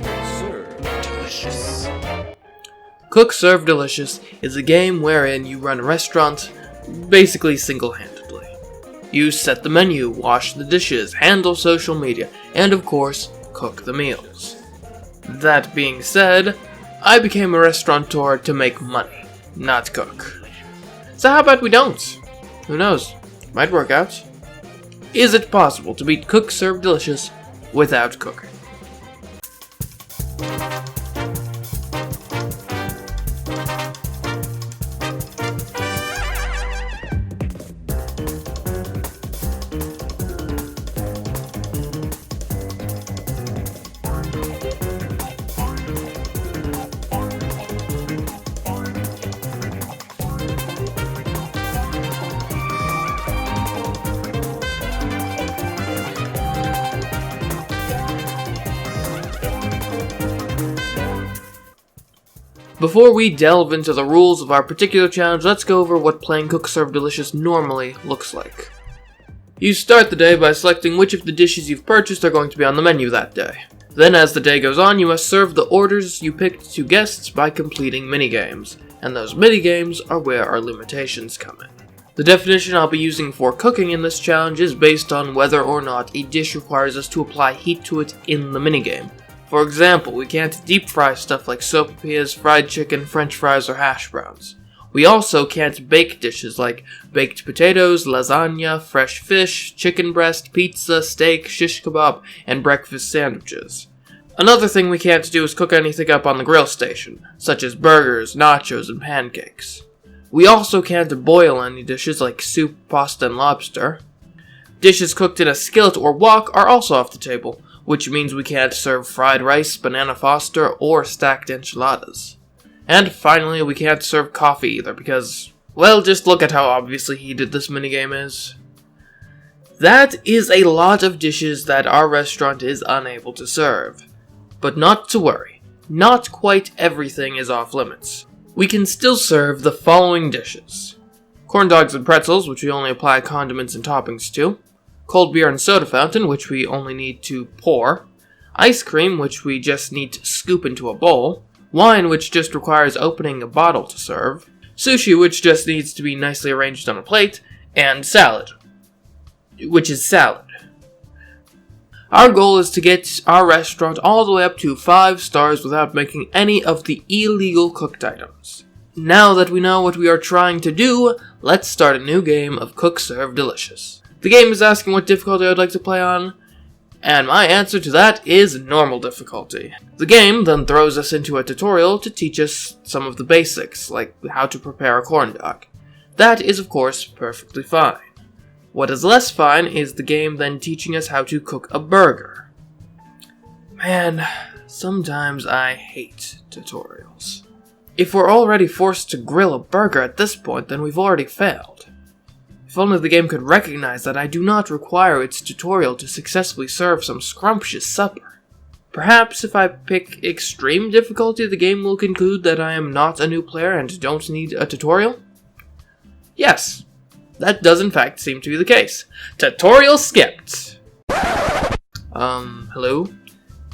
Serve delicious. Cook Serve Delicious is a game wherein you run a restaurant basically single-handedly. You set the menu, wash the dishes, handle social media, and of course, cook the meals. That being said, I became a restaurateur to make money, not cook. So how about we don't? Who knows? Might work out. Is it possible to beat Cook Serve Delicious without cooking? Before we delve into the rules of our particular challenge, let's go over what playing Cook Serve Delicious normally looks like. You start the day by selecting which of the dishes you've purchased are going to be on the menu that day. Then as the day goes on, you must serve the orders you picked to guests by completing minigames, and those minigames are where our limitations come in. The definition I'll be using for cooking in this challenge is based on whether or not a dish requires us to apply heat to it in the minigame. For example, we can't deep fry stuff like sopapillas, fried chicken, french fries, or hash browns. We also can't bake dishes like baked potatoes, lasagna, fresh fish, chicken breast, pizza, steak, shish kebab, and breakfast sandwiches. Another thing we can't do is cook anything up on the grill station, such as burgers, nachos, and pancakes. We also can't boil any dishes like soup, pasta, and lobster. Dishes cooked in a skillet or wok are also off the table, which means we can't serve fried rice, banana foster, or stacked enchiladas. And finally, we can't serve coffee either because, well, just look at how obviously heated this minigame is. That is a lot of dishes that our restaurant is unable to serve. But not to worry, not quite everything is off limits. We can still serve the following dishes: corn dogs and pretzels, which we only apply condiments and toppings to; cold beer and soda fountain, which we only need to pour; ice cream, which we just need to scoop into a bowl; wine, which just requires opening a bottle to serve; sushi, which just needs to be nicely arranged on a plate; and salad, which is salad. Our goal is to get our restaurant all the way up to 5 stars without making any of the illegal cooked items. Now that we know what we are trying to do, let's start a new game of Cook Serve Delicious. The game is asking what difficulty I would like to play on, and my answer to that is normal difficulty. The game then throws us into a tutorial to teach us some of the basics, like how to prepare a corn dog. That is of course perfectly fine. What is less fine is the game then teaching us how to cook a burger. Man, sometimes I hate tutorials. If we're already forced to grill a burger at this point, then we've already failed. If only the game could recognize that I do not require its tutorial to successfully serve some scrumptious supper. Perhaps if I pick extreme difficulty, the game will conclude that I am not a new player and don't need a tutorial? Yes, that does in fact seem to be the case. Tutorial skipped! Hello?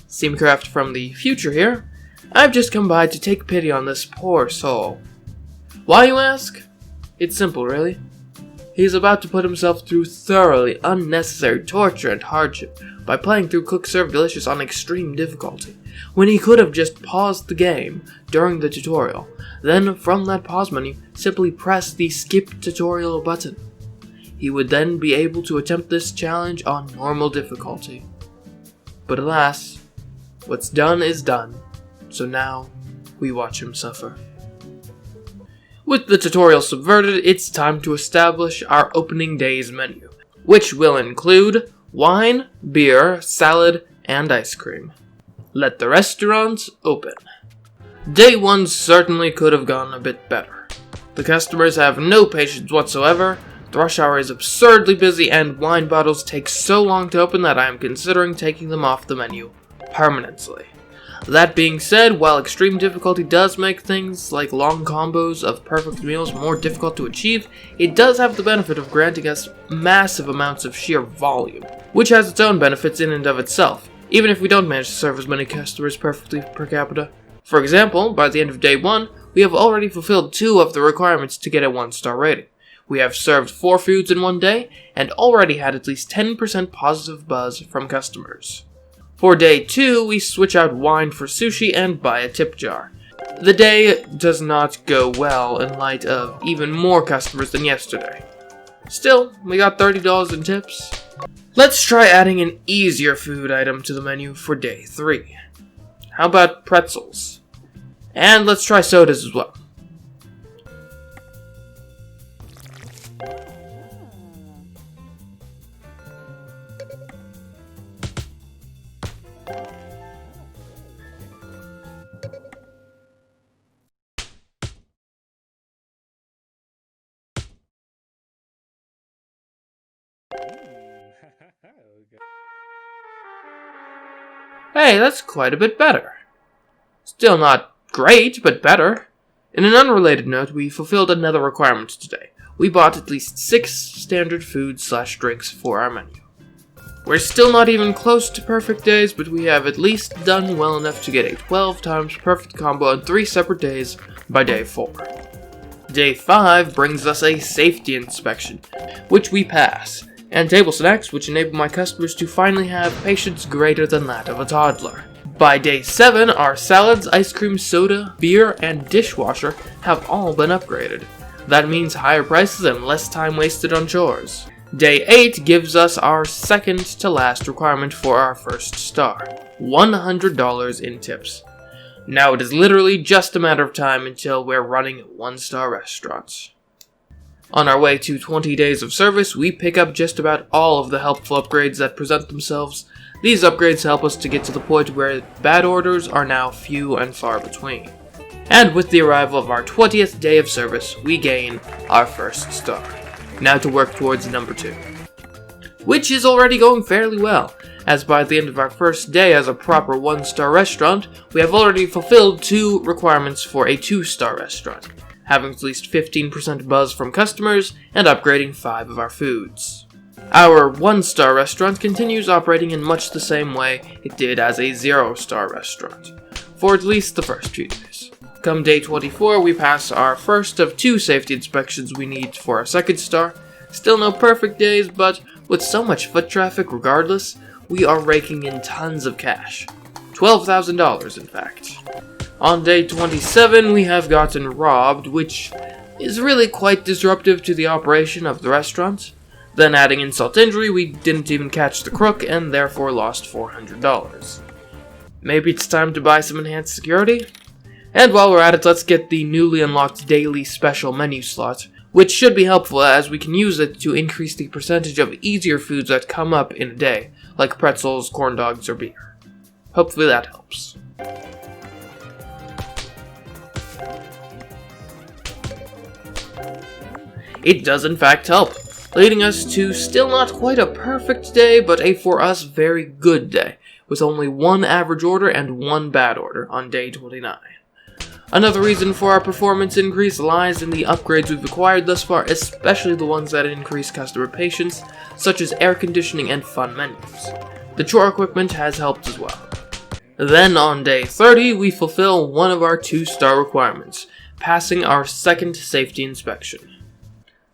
CMeeCraft from the future here. I've just come by to take pity on this poor soul. Why, you ask? It's simple, really. He's about to put himself through thoroughly unnecessary torture and hardship by playing through Cook Serve Delicious on extreme difficulty, when he could have just paused the game during the tutorial, then from that pause menu, simply press the skip tutorial button. He would then be able to attempt this challenge on normal difficulty. But alas, what's done is done, so now we watch him suffer. With the tutorial subverted, it's time to establish our opening day's menu, which will include wine, beer, salad, and ice cream. Let the restaurant open. Day 1 certainly could have gone a bit better. The customers have no patience whatsoever, the rush hour is absurdly busy, and wine bottles take so long to open that I am considering taking them off the menu permanently. That being said, while extreme difficulty does make things like long combos of perfect meals more difficult to achieve, it does have the benefit of granting us massive amounts of sheer volume, which has its own benefits in and of itself. even if we don't manage to serve as many customers perfectly per capita. For example, by the end of day 1, we have already fulfilled 2 of the requirements to get a 1-star rating. We have served 4 foods in one day, and already had at least 10% positive buzz from customers. For day 2, we switch out wine for sushi and buy a tip jar. The day does not go well in light of even more customers than yesterday. Still, we got $30 in tips. Let's try adding an easier food item to the menu for day 3. How about pretzels? And let's try sodas as well. Hey, that's quite a bit better. Still not great, but better. In an unrelated note, we fulfilled another requirement today. We bought at least 6 standard foods/drinks for our menu. We're still not even close to perfect days, but we have at least done well enough to get a 12 times perfect combo on 3 separate days by day 4. Day 5 brings us a safety inspection, which we pass, and table snacks, which enable my customers to finally have patience greater than that of a toddler. By day 7, our salads, ice cream, soda, beer, and dishwasher have all been upgraded. That means higher prices and less time wasted on chores. Day 8 gives us our second to last requirement for our first star, $100 in tips. Now it is literally just a matter of time until we're running 1-star restaurants. On our way to 20 days of service, we pick up just about all of the helpful upgrades that present themselves. These upgrades help us to get to the point where bad orders are now few and far between. And with the arrival of our 20th day of service, we gain our first star. Now to work towards number 2. Which is already going fairly well, as by the end of our first day as a proper 1-star restaurant, we have already fulfilled 2 requirements for a 2-star restaurant, having at least 15% buzz from customers and upgrading 5 of our foods. Our 1-star restaurant continues operating in much the same way it did as a 0-star restaurant, for at least the first few days. Come day 24, we pass our first of 2 safety inspections we need for our 2nd star. Still no perfect days, but with so much foot traffic regardless, we are raking in tons of cash. $12,000 in fact. On day 27, we have gotten robbed, which is really quite disruptive to the operation of the restaurant. Then adding insult to injury, we didn't even catch the crook and therefore lost $400. Maybe it's time to buy some enhanced security? And while we're at it, let's get the newly unlocked daily special menu slot, which should be helpful as we can use it to increase the percentage of easier foods that come up in a day, like pretzels, corn dogs, or beer. Hopefully that helps. It does in fact help, leading us to still not quite a perfect day, but a for us very good day, with only 1 average order and 1 bad order on day 29. Another reason for our performance increase lies in the upgrades we've acquired thus far, especially the ones that increase customer patience, such as air conditioning and fun menus. The chore equipment has helped as well. Then on day 30, we fulfill one of our 2-star requirements, passing our 2nd safety inspection.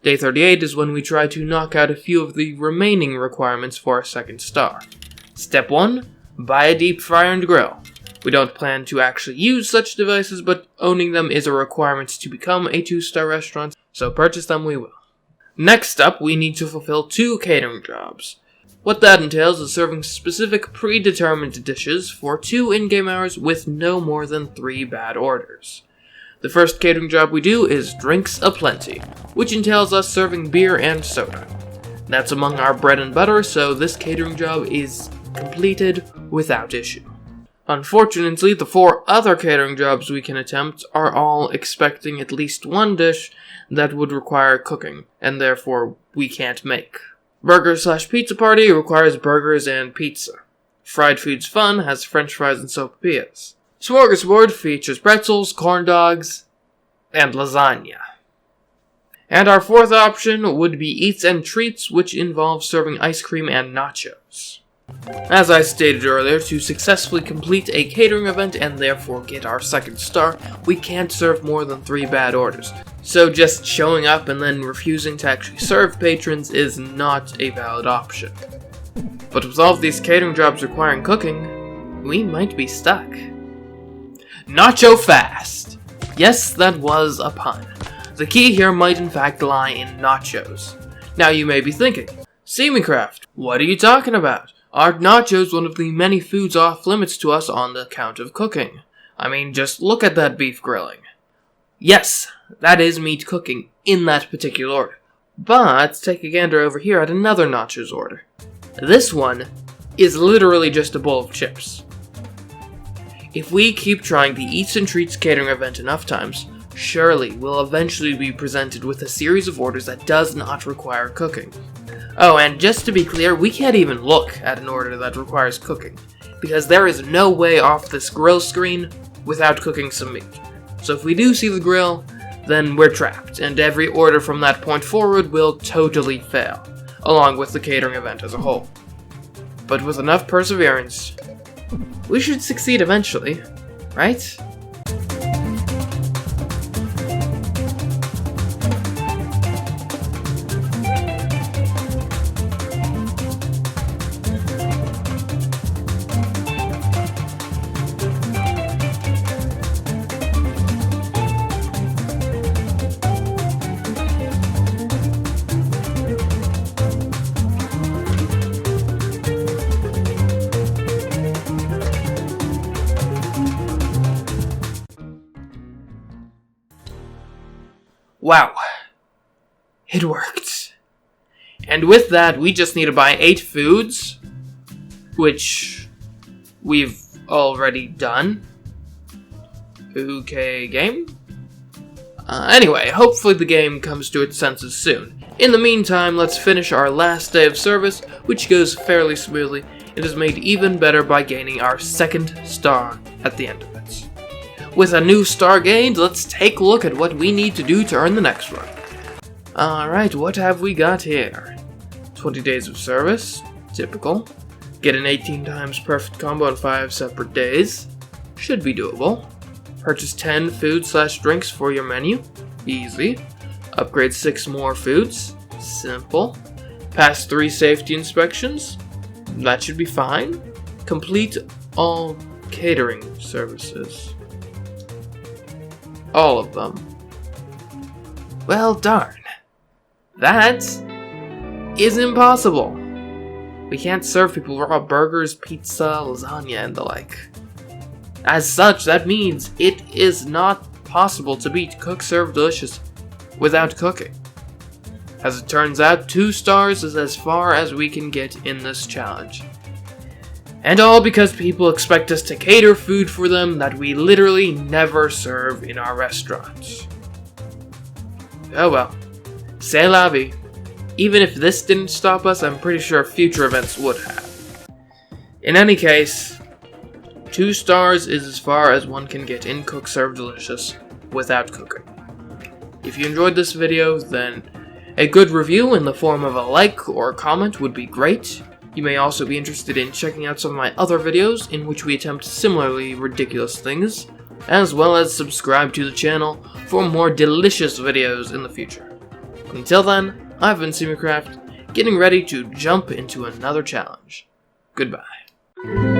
Day 38 is when we try to knock out a few of the remaining requirements for our 2nd star. Step 1, buy a deep fryer and grill. We don't plan to actually use such devices, but owning them is a requirement to become a 2-star restaurant, so purchase them we will. Next up, we need to fulfill 2 catering jobs. What that entails is serving specific predetermined dishes for 2 in-game hours with no more than 3 bad orders. The first catering job we do is Drinks Aplenty, which entails us serving beer and soda. That's among our bread and butter, so this catering job is completed without issue. Unfortunately, the 4 other catering jobs we can attempt are all expecting at least 1 dish that would require cooking, and therefore we can't make. Burger/Pizza Party requires burgers and pizza. Fried Foods Fun has french fries and sopapillas. Smorgasbord features pretzels, corn dogs, and lasagna. And our 4th option would be Eats and Treats, which involves serving ice cream and nachos. As I stated earlier, to successfully complete a catering event and therefore get our second star, we can't serve more than 3 bad orders. So just showing up and then refusing to actually serve patrons is not a valid option. But with all of these catering jobs requiring cooking, we might be stuck. Nacho fast! Yes, that was a pun. The key here might in fact lie in nachos. Now you may be thinking, CMeeCraft, what are you talking about? Are nachos one of the many foods off limits to us on the account of cooking? I mean, just look at that beef grilling. Yes, that is meat cooking in that particular order. But take a gander over here at another nachos order. This one is literally just a bowl of chips. If we keep trying the Eats and Treats catering event enough times, surely we'll eventually be presented with a series of orders that does not require cooking. Oh, and just to be clear, we can't even look at an order that requires cooking, because there is no way off this grill screen without cooking some meat. So if we do see the grill, then we're trapped, and every order from that point forward will totally fail, along with the catering event as a whole. But with enough perseverance, we should succeed eventually, right? Wow. It worked. And with that, we just need to buy 8 foods, which we've already done. Okay, game? Anyway, hopefully the game comes to its senses soon. In the meantime, let's finish our last day of service, which goes fairly smoothly, and is made even better by gaining our second star at the end of it. With a new star gained, let's take a look at what we need to do to earn the next one. Alright, what have we got here? 20 days of service, typical. Get an 18 times perfect combo on 5 separate days, should be doable. Purchase 10 food/drinks for your menu, easy. Upgrade 6 more foods, simple. Pass 3 safety inspections, that should be fine. Complete all catering services. All of them. Well, darn. That is impossible. We can't serve people raw burgers, pizza, lasagna, and the like. As such, that means it is not possible to beat Cook Serve Delicious without cooking. As it turns out, 2 stars is as far as we can get in this challenge. And all because people expect us to cater food for them that we literally never serve in our restaurants. Oh well. C'est la vie. Even if this didn't stop us, I'm pretty sure future events would have. In any case, 2 stars is as far as one can get in Cook Serve Delicious without cooking. If you enjoyed this video, then a good review in the form of a like or comment would be great. You may also be interested in checking out some of my other videos in which we attempt similarly ridiculous things, as well as subscribe to the channel for more delicious videos in the future. Until then, I've been CMeeCraft, getting ready to jump into another challenge. Goodbye.